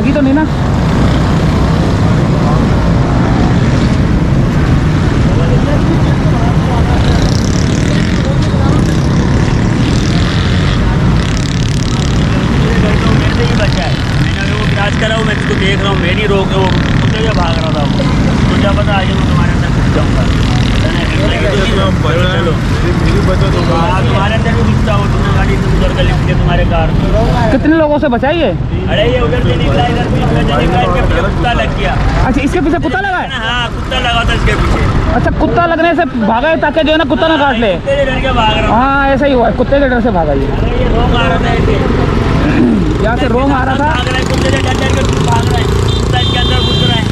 लगी तो नहीं ना? मैं इसको देख रहा हूँ, मैं नहीं रोक वो कुत्ते से भाग रहा था। तो क्या पता आज मैं तुम्हारे अंदर घुस जाऊँगा। चलो तुम्हारे अंदर भी घुसता हो, तुमने गाड़ी से उधर कर ली तुम्हारे कार। कितने लोगों से बचाइए? अरे ये उधर से निकला, इधर बीच में से निकला, इसके पीछे कुत्ता लग गया। अच्छा, इसके पीछे कुत्ता लगा है? हाँ, कुत्ता लगा था इसके पीछे। अच्छा, कुत्ता लगने से भागा है ताकि जो है ना कुत्ता ना काट ले। कुत्ते से डर के भाग रहा। हाँ, ऐसा ही हुआ है, कुत्ते के डर से भागा ये। अरे ये रोंग आ रहा था ऐसे, यहाँ से रोंग आ रहा था, भाग रहा है, कुत्ते से डर डर के भाग रहा है, कुत्ता इसके अंदर घुस रहा है।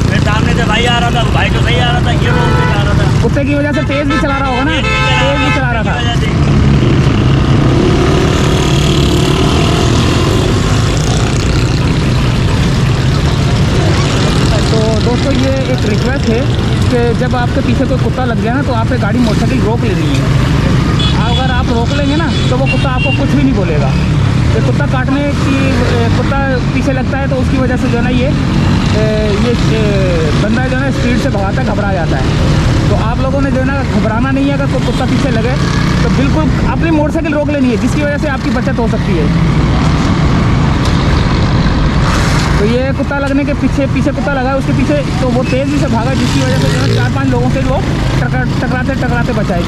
मेरे सामने से भाई आ रहा था, भाई तो सही आ रहा था, ये रोंग से आ रहा था। कुत्ते की वजह से तेज भी चला रहा होगा ना, तेज भी चला रहा था। तो दोस्तों, ये एक रिक्वेस्ट है कि जब आपके पीछे कोई कुत्ता लग जाए ना, तो आपने गाड़ी मोटरसाइकिल रोक लेनी है। अगर आप रोक लेंगे ना, तो वो कुत्ता आपको कुछ भी नहीं बोलेगा। तो कुत्ता काटने की, कुत्ता पीछे लगता है तो उसकी वजह से जो है ना ये बंदा जो है ना स्पीड से भगाता है, घबरा जाता है। तो आप लोगों ने जो है ना घबराना नहीं है। अगर कोई कुत्ता पीछे लगे तो बिल्कुल अपनी मोटरसाइकिल रोक लेनी है, जिसकी वजह से आपकी बचत हो सकती है। तो ये कुत्ता लगने के पीछे कुत्ता लगा है उसके पीछे, तो वो तेज़ी से भागा, जिसकी वजह से जो है 4-5 लोगों से वो टकराते बचाए।